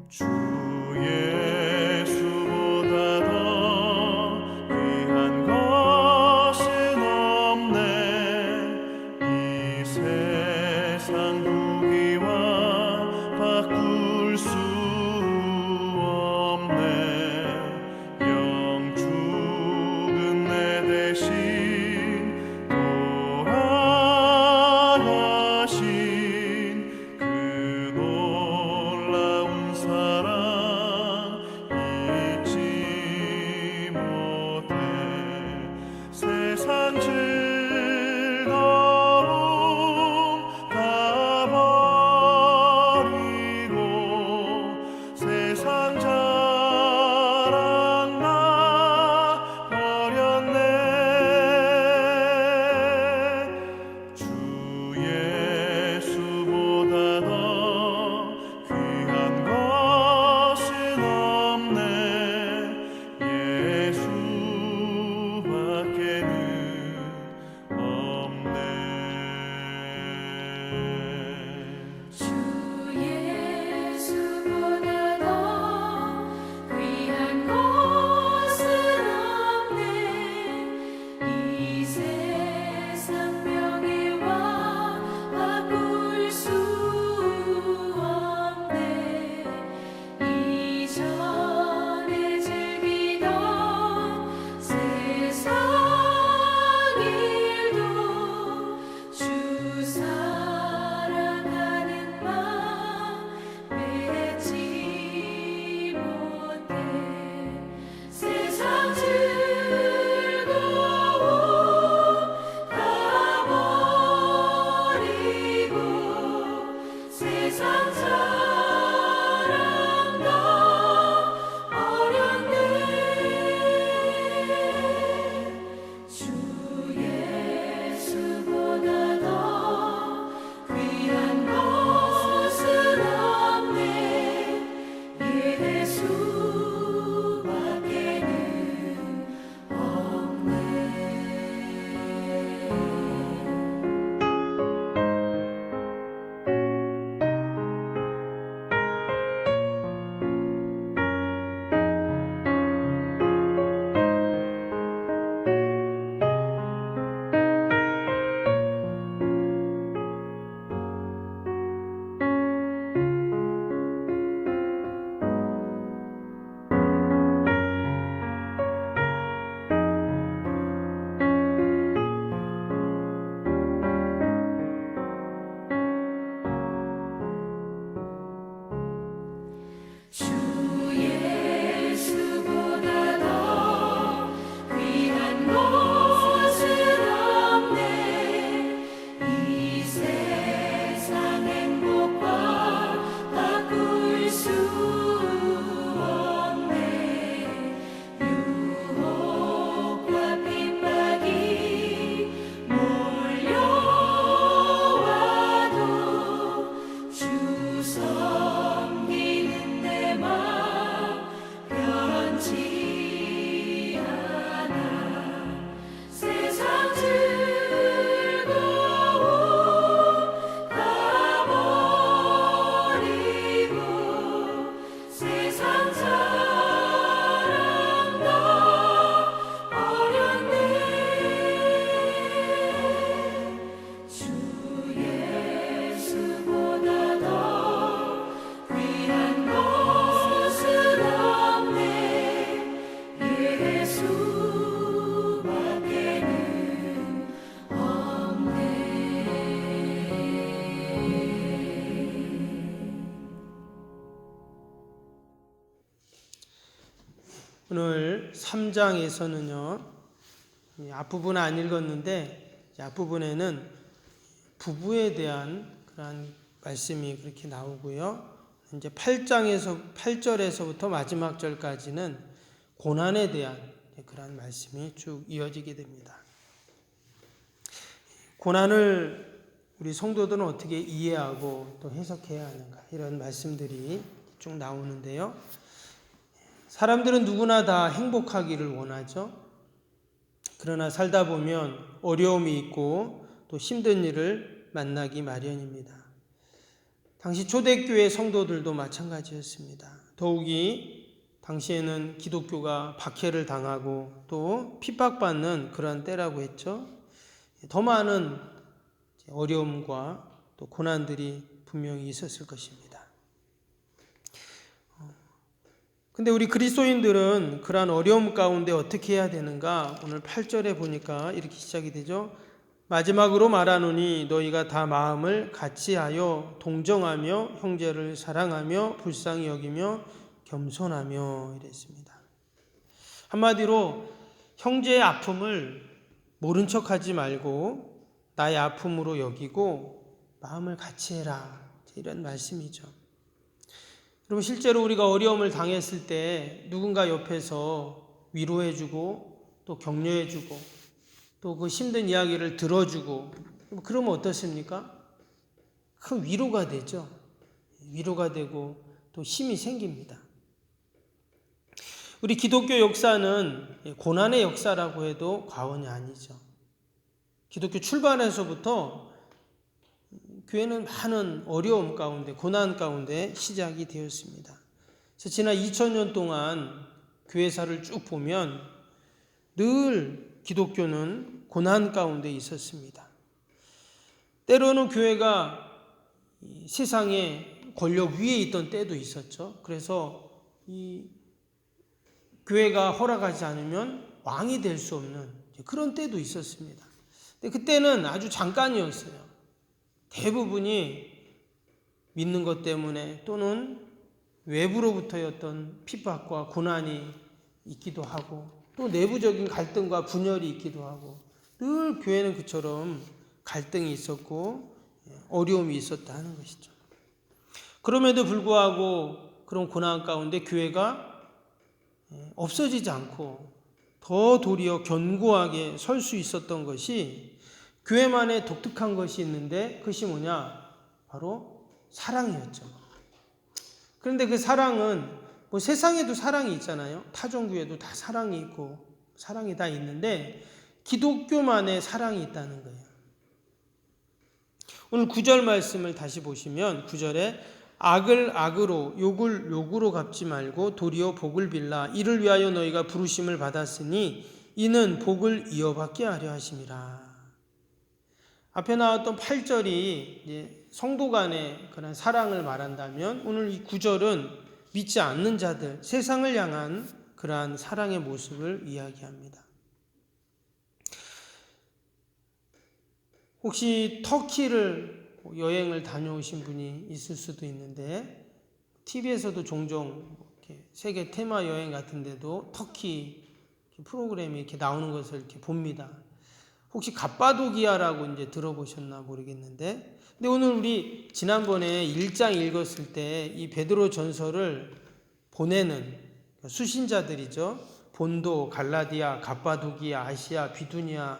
주 예수보다 더 귀한 것은 없네. 이 세상 무기와 바꿀 수 없네. 영 죽은 내 대신 돌아가신 그 놀라운 사랑 잊지 못해. 세상 즐거움 다 버리고 세상 자랑 나 버렸네. 주 예수보다 더 귀한 것은 없네. 예수밖에는 없네. 주 예수보다 더 귀한 것은 없네. 이 세상 명예와 바꿀 수 없네. 이전에 즐기던 세상 일도 주 사랑하는 마음 맺지 못해. 세상 즐거움 다 버리고 세상 자랑 다 버렸네. 주 예수보다 더 귀한 것은 없네. 예수밖에는 없네. 주 예수보다 더 귀한 것은 없네. 이 세상 행복과 바꿀 수 없네. 유혹과 핍박이 몰려와도 주 섬기는 내 마음 변치 않아. 세상 즐거움 다 버리고 세상 자랑 다 버렸네. 주 예수보다 더 귀한 것은 없네. 예수밖에는 없네. 오늘 3장에서는요, 앞부분 안 읽었는데 앞부분에는 부부에 대한 그런 말씀이 그렇게 나오고요. 이제 8절에서부터 마지막 절까지는 고난에 대한 그런 말씀이 쭉 이어지게 됩니다. 고난을 우리 성도들은 어떻게 이해하고 또 해석해야 하는가, 이런 말씀들이 쭉 나오는데요. 사람들은 누구나 다 행복하기를 원하죠. 그러나 살다 보면 어려움이 있고 또 힘든 일을 만나기 마련입니다. 당시 초대교회 성도들도 마찬가지였습니다. 더욱이 당시에는 기독교가 박해를 당하고 또 핍박받는 그러한 때라고 했죠. 더 많은 어려움과 또 고난들이 분명히 있었을 것입니다. 근데 우리 그리스도인들은 그러한 어려움 가운데 어떻게 해야 되는가? 오늘 8절에 보니까 이렇게 시작이 되죠. 마지막으로 말하노니 너희가 다 마음을 같이하여 동정하며 형제를 사랑하며 불쌍히 여기며 겸손하며 이랬습니다. 한마디로 형제의 아픔을 모른 척하지 말고 나의 아픔으로 여기고 마음을 같이 해라, 이런 말씀이죠. 여러분, 실제로 우리가 어려움을 당했을 때 누군가 옆에서 위로해주고 또 격려해주고 또 그 힘든 이야기를 들어주고 그러면 어떻습니까? 큰 위로가 되죠. 위로가 되고 또 힘이 생깁니다. 우리 기독교 역사는 고난의 역사라고 해도 과언이 아니죠. 기독교 출발에서부터 교회는 많은 어려움 가운데, 고난 가운데 시작이 되었습니다. 그래서 지난 2000년 동안 교회사를 쭉 보면 늘 기독교는 고난 가운데 있었습니다. 때로는 교회가 세상의 권력 위에 있던 때도 있었죠. 그래서 이 교회가 허락하지 않으면 왕이 될 수 없는 그런 때도 있었습니다. 근데 그때는 아주 잠깐이었어요. 대부분이 믿는 것 때문에 또는 외부로부터의 어떤 핍박과 고난이 있기도 하고 또 내부적인 갈등과 분열이 있기도 하고 늘 교회는 그처럼 갈등이 있었고 어려움이 있었다 하는 것이죠. 그럼에도 불구하고 그런 고난 가운데 교회가 없어지지 않고 더 도리어 견고하게 설 수 있었던 것이 교회만의 독특한 것이 있는데 그것이 뭐냐? 바로 사랑이었죠. 그런데 그 사랑은 뭐 세상에도 사랑이 있잖아요. 타종교에도 다 사랑이 있고 사랑이 다 있는데 기독교만의 사랑이 있다는 거예요. 오늘 9절 말씀을 다시 보시면 9절에 악을 악으로 욕을 욕으로 갚지 말고 도리어 복을 빌라 이를 위하여 너희가 부르심을 받았으니 이는 복을 이어받게 하려 하심이라. 앞에 나왔던 8절이 성도 간의 그런 사랑을 말한다면 오늘 이 9절은 믿지 않는 자들, 세상을 향한 그러한 사랑의 모습을 이야기합니다. 혹시 터키를 여행을 다녀오신 분이 있을 수도 있는데 TV에서도 종종 이렇게 세계 테마 여행 같은 데도 터키 프로그램이 이렇게 나오는 것을 이렇게 봅니다. 혹시 갑바도기아라고 이제 들어보셨나 모르겠는데, 근데 오늘 우리 지난번에 1장 읽었을 때 이 베드로 전서를 보내는 수신자들이죠. 본도, 갈라디아, 갑바도기아, 아시아, 비두니아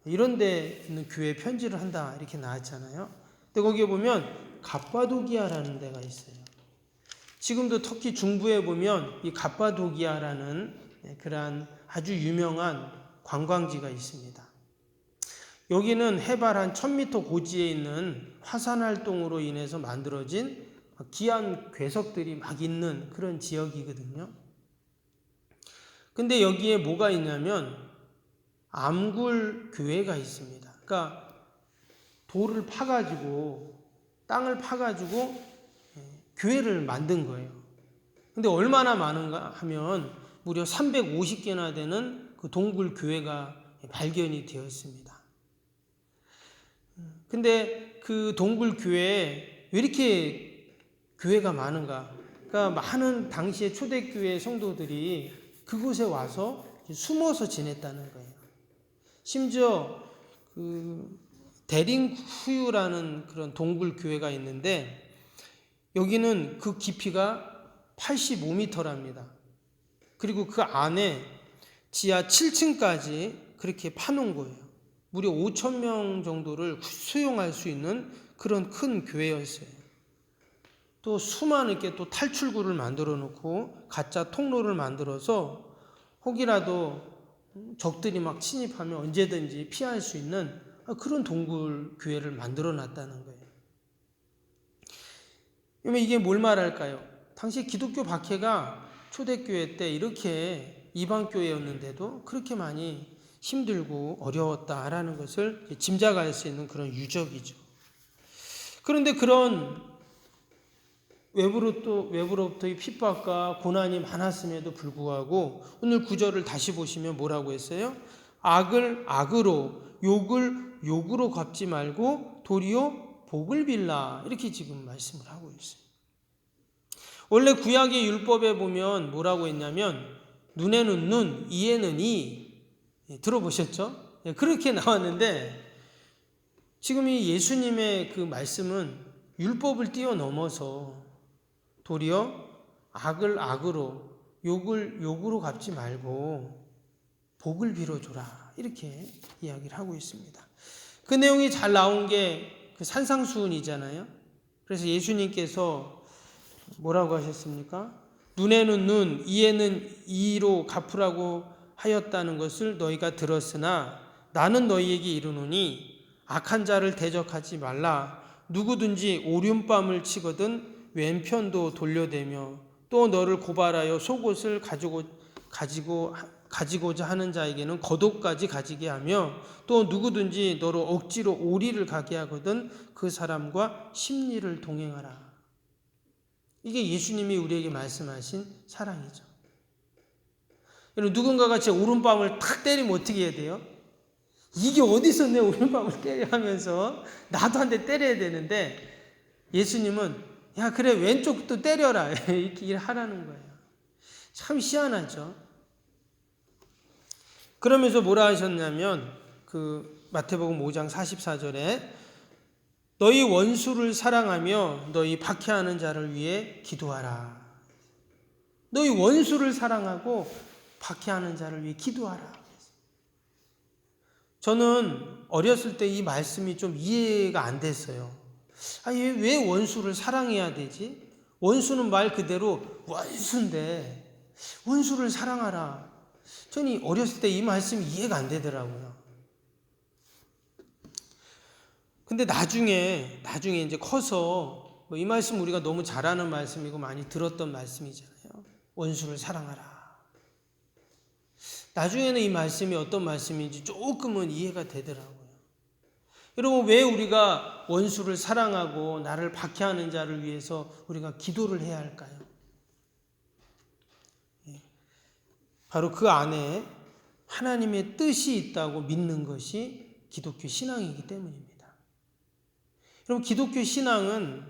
이런 데 있는 교회에 편지를 한다 이렇게 나왔잖아요. 근데 거기에 보면 갑바도기아라는 데가 있어요. 지금도 터키 중부에 보면 이 갑바도기아라는 그러한 아주 유명한 관광지가 있습니다. 여기는 해발 한 1000m 고지에 있는 화산 활동으로 인해서 만들어진 귀한 괴석들이 막 있는 그런 지역이거든요. 근데 여기에 뭐가 있냐면 암굴 교회가 있습니다. 그러니까 돌을 파가지고 땅을 파가지고 교회를 만든 거예요. 근데 얼마나 많은가 하면 무려 350개나 되는 그 동굴 교회가 발견이 되었습니다. 근데 그 동굴 교회에 왜 이렇게 교회가 많은가? 그러니까 많은 당시의 초대교회 성도들이 그곳에 와서 숨어서 지냈다는 거예요. 심지어 그 데링후유라는 그런 동굴 교회가 있는데 여기는 그 깊이가 85m랍니다. 그리고 그 안에 지하 7층까지 그렇게 파놓은 거예요. 무려 5,000명 정도를 수용할 수 있는 그런 큰 교회였어요. 또 수많게 또 탈출구를 만들어 놓고 가짜 통로를 만들어서 혹이라도 적들이 막 침입하면 언제든지 피할 수 있는 그런 동굴 교회를 만들어 놨다는 거예요. 그러면 이게 뭘 말할까요? 당시 기독교 박해가 초대교회 때 이렇게 이방교회였는데도 그렇게 많이 힘들고 어려웠다라는 것을 짐작할 수 있는 그런 유적이죠. 그런데 그런 외부로부터의 핍박과 고난이 많았음에도 불구하고 오늘 구절을 다시 보시면 뭐라고 했어요? 악을 악으로, 욕을 욕으로 갚지 말고 도리어 복을 빌라, 이렇게 지금 말씀을 하고 있어요. 원래 구약의 율법에 보면 뭐라고 했냐면 눈에는 눈, 이에는 이, 들어보셨죠? 그렇게 나왔는데 지금 이 예수님의 그 말씀은 율법을 뛰어넘어서 도리어 악을 악으로, 욕을 욕으로 갚지 말고 복을 빌어줘라, 이렇게 이야기를 하고 있습니다. 그 내용이 잘 나온 게 그 산상수훈이잖아요. 그래서 예수님께서 뭐라고 하셨습니까? 눈에는 눈, 이에는 이로 갚으라고 하였다는 것을 너희가 들었으나 나는 너희에게 이르노니 악한 자를 대적하지 말라. 누구든지 오륜밤을 치거든 왼편도 돌려대며 또 너를 고발하여 속옷을 가지고자 하는 자에게는 겉옷까지 가지게 하며 또 누구든지 너로 억지로 오리를 가게 하거든 그 사람과 심리를 동행하라. 이게 예수님이 우리에게 말씀하신 사랑이죠. 여러분, 누군가가 제 오른밤을 탁 때리면 어떻게 해야 돼요? 이게 어디서 내 오른밤을 때려 하면서 나도 한 대 때려야 되는데 예수님은 야 그래 왼쪽도 때려라 이렇게 하라는 거예요. 참 희한하죠. 그러면서 뭐라 하셨냐면 그 마태복음 5장 44절에 너희 원수를 사랑하며 너희 박해하는 자를 위해 기도하라. 너희 원수를 사랑하고 박해하는 자를 위해 기도하라. 저는 어렸을 때 이 말씀이 좀 이해가 안 됐어요. 왜 원수를 사랑해야 되지? 원수는 말 그대로 원수인데 원수를 사랑하라. 저는 어렸을 때 이 말씀이 이해가 안 되더라고요. 근데 나중에 이제 커서 이 말씀 우리가 너무 잘 아는 말씀이고 많이 들었던 말씀이잖아요. 원수를 사랑하라. 나중에는 이 말씀이 어떤 말씀인지 조금은 이해가 되더라고요. 여러분, 왜 우리가 원수를 사랑하고 나를 박해하는 자를 위해서 우리가 기도를 해야 할까요? 바로 그 안에 하나님의 뜻이 있다고 믿는 것이 기독교 신앙이기 때문입니다. 여러분, 기독교 신앙은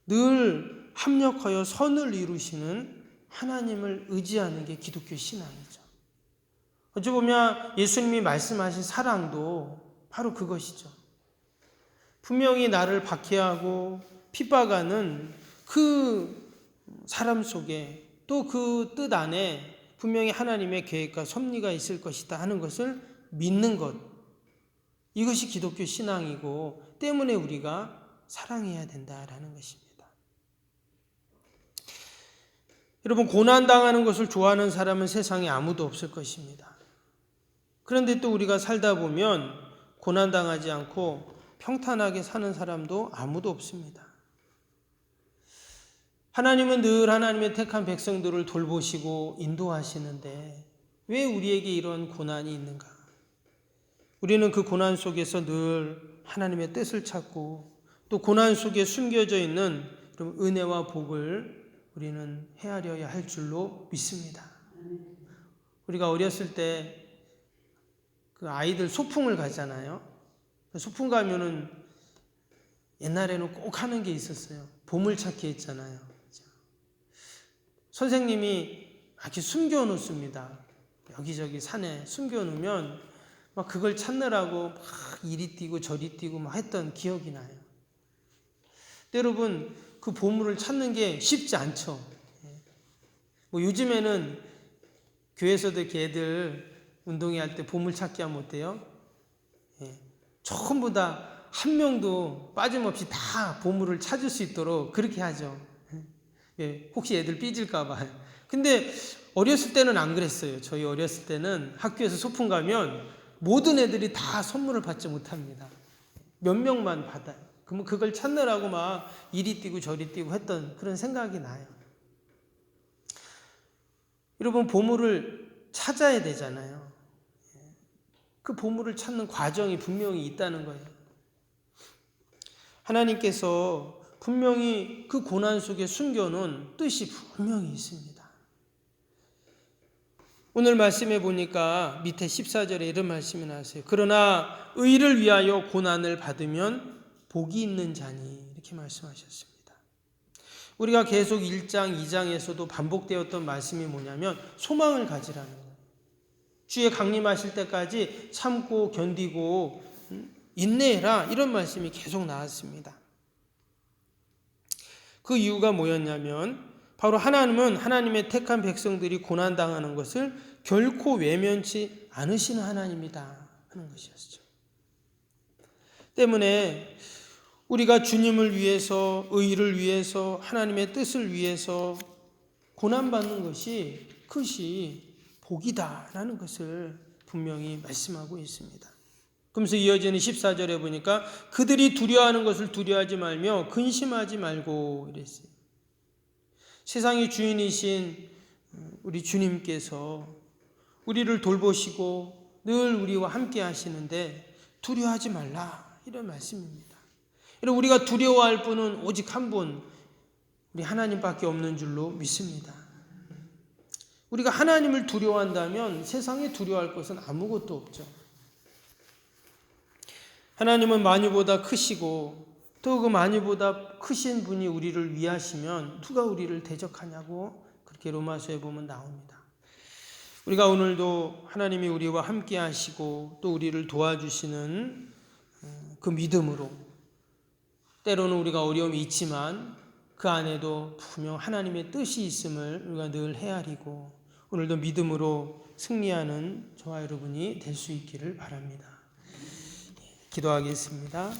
늘 합력하여 선을 이루시는 하나님을 의지하는 게 기독교 신앙이죠. 어찌 보면 예수님이 말씀하신 사랑도 바로 그것이죠. 분명히 나를 박해하고 핍박하는 그 사람 속에 또 그 뜻 안에 분명히 하나님의 계획과 섭리가 있을 것이다 하는 것을 믿는 것, 이것이 기독교 신앙이고 때문에 우리가 사랑해야 된다라는 것입니다. 여러분, 고난당하는 것을 좋아하는 사람은 세상에 아무도 없을 것입니다. 그런데 또 우리가 살다 보면 고난당하지 않고 평탄하게 사는 사람도 아무도 없습니다. 하나님은 늘 하나님의 택한 백성들을 돌보시고 인도하시는데 왜 우리에게 이런 고난이 있는가? 우리는 그 고난 속에서 늘 하나님의 뜻을 찾고 또 고난 속에 숨겨져 있는 은혜와 복을 우리는 헤아려야 할 줄로 믿습니다. 우리가 어렸을 때 그 아이들 소풍을 가잖아요. 소풍 가면은 옛날에는 꼭 하는 게 있었어요. 보물찾기 했잖아요. 선생님이 이렇게 숨겨놓습니다. 여기저기 산에 숨겨놓으면 막 그걸 찾느라고 막 이리 뛰고 저리 뛰고 막 했던 기억이 나요. 여러분, 그 보물을 찾는 게 쉽지 않죠. 뭐 요즘에는 교회에서도 이렇게 애들 운동회 할 때 보물찾기 하면 어때요? 전부 다 한 명도 빠짐없이 다 보물을 찾을 수 있도록 그렇게 하죠. 혹시 애들 삐질까 봐. 근데 어렸을 때는 안 그랬어요. 저희 어렸을 때는 학교에서 소풍 가면 모든 애들이 다 선물을 받지 못합니다. 몇 명만 받아요. 그러면 그걸 찾느라고 막 이리 뛰고 저리 뛰고 했던 그런 생각이 나요. 여러분, 보물을 찾아야 되잖아요. 그 보물을 찾는 과정이 분명히 있다는 거예요. 하나님께서 분명히 그 고난 속에 숨겨놓은 뜻이 분명히 있습니다. 오늘 말씀해 보니까 밑에 14절에 이런 말씀이 나왔어요. 그러나 의를 위하여 고난을 받으면 복이 있는 자니, 이렇게 말씀하셨습니다. 우리가 계속 1장, 2장에서도 반복되었던 말씀이 뭐냐면 소망을 가지라는 거예요. 주의 강림하실 때까지 참고 견디고 인내해라, 이런 말씀이 계속 나왔습니다. 그 이유가 뭐였냐면 바로 하나님은 하나님의 택한 백성들이 고난당하는 것을 결코 외면치 않으시는 하나님이다 하는 것이었죠. 때문에 우리가 주님을 위해서, 의를 위해서, 하나님의 뜻을 위해서 고난받는 것이 그것이 복이다라는 것을 분명히 말씀하고 있습니다. 그러면서 이어지는 14절에 보니까 그들이 두려워하는 것을 두려워하지 말며 근심하지 말고 이랬어요. 세상의 주인이신 우리 주님께서 우리를 돌보시고 늘 우리와 함께 하시는데 두려워하지 말라, 이런 말씀입니다. 여러분, 우리가 두려워할 분은 오직 한 분, 우리 하나님밖에 없는 줄로 믿습니다. 우리가 하나님을 두려워한다면 세상에 두려워할 것은 아무것도 없죠. 하나님은 만유보다 크시고 또 그 만유보다 크신 분이 우리를 위하시면 누가 우리를 대적하냐고, 그렇게 로마서에 보면 나옵니다. 우리가 오늘도 하나님이 우리와 함께 하시고 또 우리를 도와주시는 그 믿음으로, 때로는 우리가 어려움이 있지만 그 안에도 분명 하나님의 뜻이 있음을 우리가 늘 헤아리고 오늘도 믿음으로 승리하는 저와 여러분이 될 수 있기를 바랍니다. 기도하겠습니다.